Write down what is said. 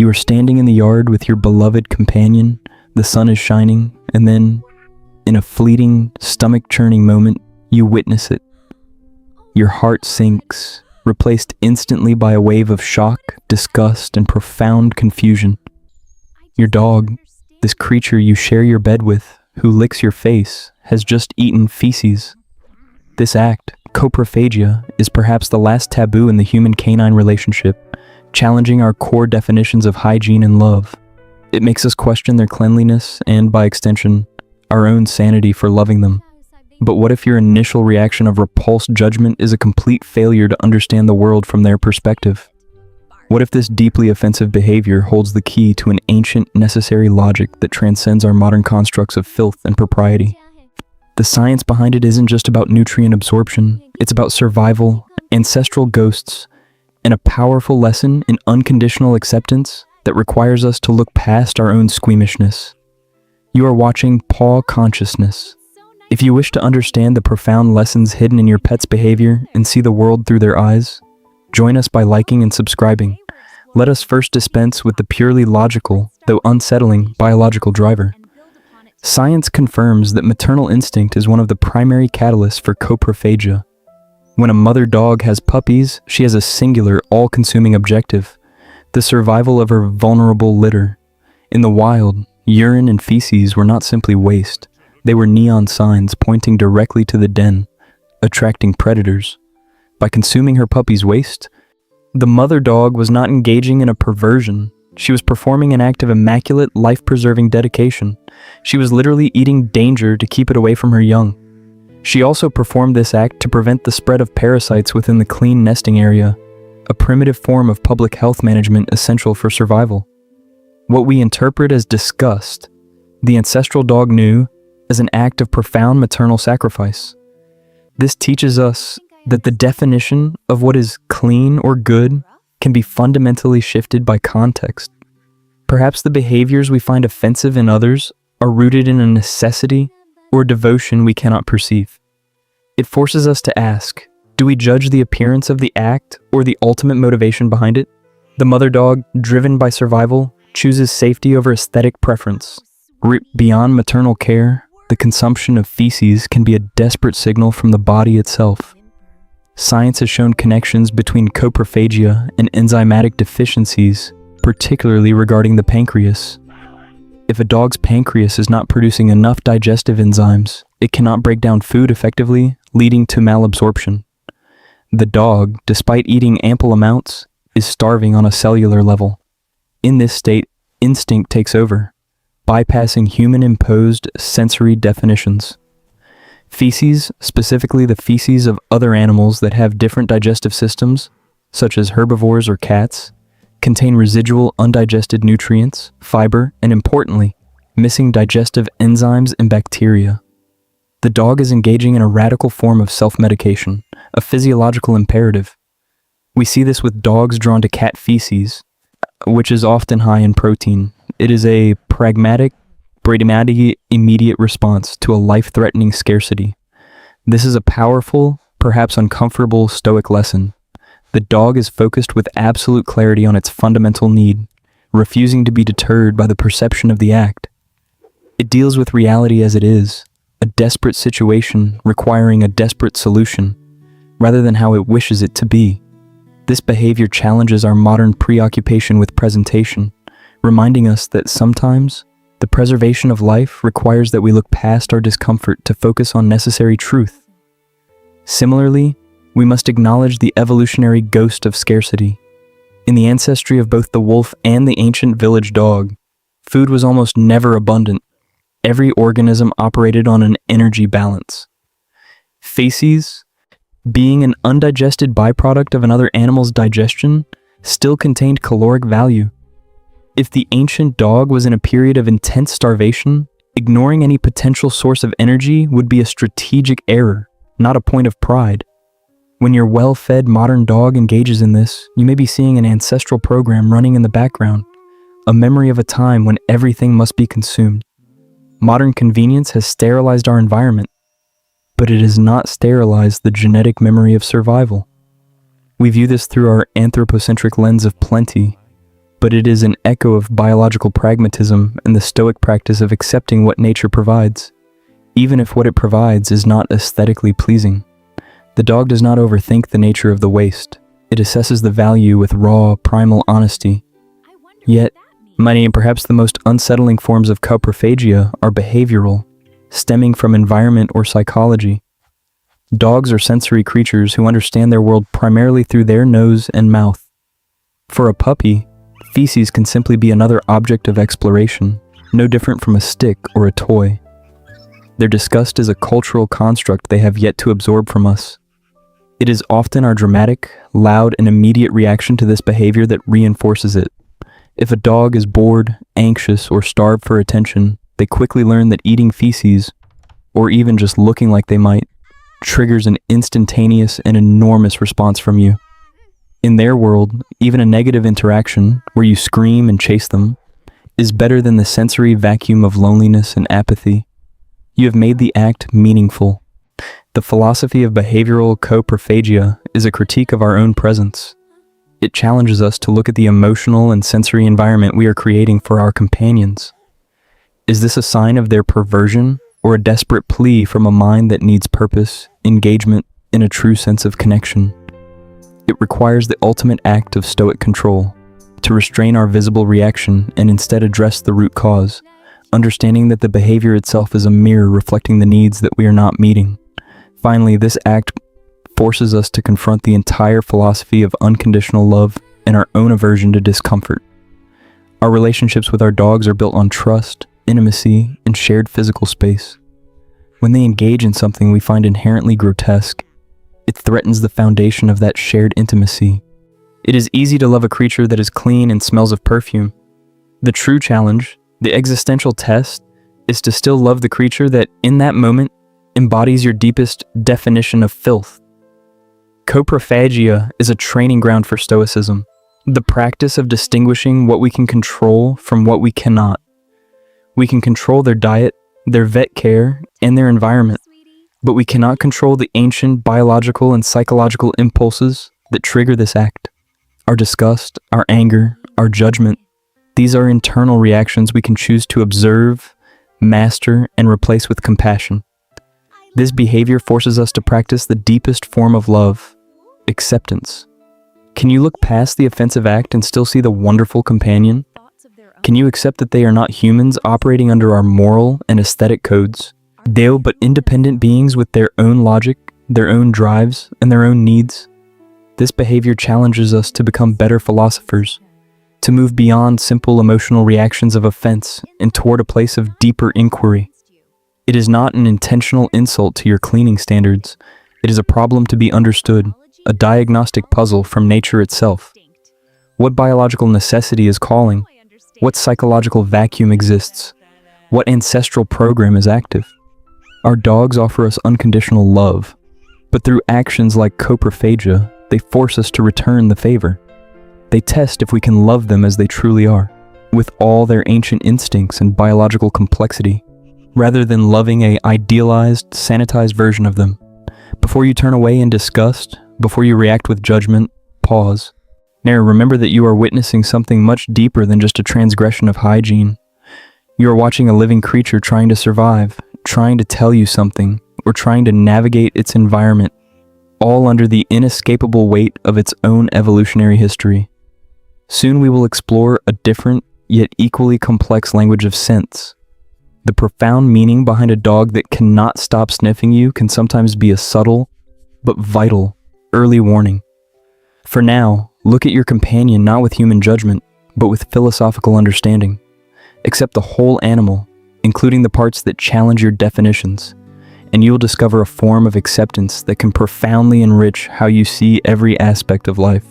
You are standing in the yard with your beloved companion, the sun is shining, and then, in a fleeting, stomach-churning moment, you witness it. Your heart sinks, replaced instantly by a wave of shock, disgust, and profound confusion. Your dog, this creature you share your bed with, who licks your face, has just eaten feces. This act, coprophagia, is perhaps the last taboo in the human-canine relationship, challenging our core definitions of hygiene and love. It makes us question their cleanliness and, by extension, our own sanity for loving them. But what if your initial reaction of repulsed judgment is a complete failure to understand the world from their perspective? What if this deeply offensive behavior holds the key to an ancient, necessary logic that transcends our modern constructs of filth and propriety? The science behind it isn't just about nutrient absorption, it's about survival, ancestral ghosts, and a powerful lesson in unconditional acceptance that requires us to look past our own squeamishness. You are watching Paw Consciousness. If you wish to understand the profound lessons hidden in your pet's behavior and see the world through their eyes, join us by liking and subscribing. Let us first dispense with the purely logical, though unsettling, biological driver. Science confirms that maternal instinct is one of the primary catalysts for coprophagia. When a mother dog has puppies, she has a singular, all-consuming objective: the survival of her vulnerable litter. In the wild, urine and feces were not simply waste. They were neon signs pointing directly to the den, attracting predators. By consuming her puppy's waste, the mother dog was not engaging in a perversion. She was performing an act of immaculate, life-preserving dedication. She was literally eating danger to keep it away from her young. She also performed this act to prevent the spread of parasites within the clean nesting area, a primitive form of public health management essential for survival. What we interpret as disgust, the ancestral dog knew as an act of profound maternal sacrifice. This teaches us that the definition of what is clean or good can be fundamentally shifted by context. Perhaps the behaviors we find offensive in others are rooted in a necessity or devotion we cannot perceive. It forces us to ask, do we judge the appearance of the act or the ultimate motivation behind it? The mother dog, driven by survival, chooses safety over aesthetic preference. Beyond maternal care, the consumption of feces can be a desperate signal from the body itself. Science has shown connections between coprophagia and enzymatic deficiencies, particularly regarding the pancreas. If a dog's pancreas is not producing enough digestive enzymes, it cannot break down food effectively, leading to malabsorption. The dog, despite eating ample amounts, is starving on a cellular level. In this state, instinct takes over, bypassing human-imposed sensory definitions. Feces, specifically the feces of other animals that have different digestive systems, such as herbivores or cats, contain residual undigested nutrients, fiber, and importantly, missing digestive enzymes and bacteria. The dog is engaging in a radical form of self-medication, a physiological imperative. We see this with dogs drawn to cat feces, which is often high in protein. It is a pragmatic, immediate response to a life-threatening scarcity. This is a powerful, perhaps uncomfortable Stoic lesson. The dog is focused with absolute clarity on its fundamental need, refusing to be deterred by the perception of the act. It deals with reality as it is, a desperate situation requiring a desperate solution, rather than how it wishes it to be. This behavior challenges our modern preoccupation with presentation, reminding us that sometimes the preservation of life requires that we look past our discomfort to focus on necessary truth. Similarly, we must acknowledge the evolutionary ghost of scarcity. In the ancestry of both the wolf and the ancient village dog, food was almost never abundant. Every organism operated on an energy balance. Feces, being an undigested byproduct of another animal's digestion, still contained caloric value. If the ancient dog was in a period of intense starvation, ignoring any potential source of energy would be a strategic error, not a point of pride. When your well-fed modern dog engages in this, you may be seeing an ancestral program running in the background, a memory of a time when everything must be consumed. Modern convenience has sterilized our environment, but it has not sterilized the genetic memory of survival. We view this through our anthropocentric lens of plenty, but it is an echo of biological pragmatism and the Stoic practice of accepting what nature provides, even if what it provides is not aesthetically pleasing. The dog does not overthink the nature of the waste. It assesses the value with raw, primal honesty. Yet, many and perhaps the most unsettling forms of coprophagia are behavioral, stemming from environment or psychology. Dogs are sensory creatures who understand their world primarily through their nose and mouth. For a puppy, feces can simply be another object of exploration, no different from a stick or a toy. Their disgust is a cultural construct they have yet to absorb from us. It is often our dramatic, loud, and immediate reaction to this behavior that reinforces it. If a dog is bored, anxious, or starved for attention, they quickly learn that eating feces, or even just looking like they might, triggers an instantaneous and enormous response from you. In their world, even a negative interaction, where you scream and chase them, is better than the sensory vacuum of loneliness and apathy. You have made the act meaningful. The philosophy of behavioral coprophagia is a critique of our own presence. It challenges us to look at the emotional and sensory environment we are creating for our companions. Is this a sign of their perversion or a desperate plea from a mind that needs purpose, engagement, and a true sense of connection? It requires the ultimate act of stoic control, to restrain our visible reaction and instead address the root cause, understanding that the behavior itself is a mirror reflecting the needs that we are not meeting. Finally, this act forces us to confront the entire philosophy of unconditional love and our own aversion to discomfort. Our relationships with our dogs are built on trust, intimacy, and shared physical space. When they engage in something we find inherently grotesque, it threatens the foundation of that shared intimacy. It is easy to love a creature that is clean and smells of perfume. The true challenge, the existential test, is to still love the creature that, in that moment, embodies your deepest definition of filth. Coprophagia is a training ground for stoicism, the practice of distinguishing what we can control from what we cannot. We can control their diet, their vet care, and their environment, but we cannot control the ancient biological and psychological impulses that trigger this act. Our disgust, our anger, our judgment, these are internal reactions we can choose to observe, master, and replace with compassion. This behavior forces us to practice the deepest form of love, acceptance. Can you look past the offensive act and still see the wonderful companion? Can you accept that they are not humans operating under our moral and aesthetic codes? They are but independent beings with their own logic, their own drives, and their own needs. This behavior challenges us to become better philosophers, to move beyond simple emotional reactions of offense and toward a place of deeper inquiry. It is not an intentional insult to your cleaning standards. It is a problem to be understood, a diagnostic puzzle from nature itself. What biological necessity is calling? What psychological vacuum exists? What ancestral program is active? Our dogs offer us unconditional love, but through actions like coprophagia, they force us to return the favor. They test if we can love them as they truly are, with all their ancient instincts and biological complexity, rather than loving a idealized, sanitized version of them. Before you turn away in disgust, before you react with judgment, pause. Now remember that you are witnessing something much deeper than just a transgression of hygiene. You are watching a living creature trying to survive, trying to tell you something, or trying to navigate its environment, all under the inescapable weight of its own evolutionary history. Soon we will explore a different, yet equally complex language of sense. The profound meaning behind a dog that cannot stop sniffing you can sometimes be a subtle, but vital, early warning. For now, look at your companion not with human judgment, but with philosophical understanding. Accept the whole animal, including the parts that challenge your definitions, and you'll discover a form of acceptance that can profoundly enrich how you see every aspect of life.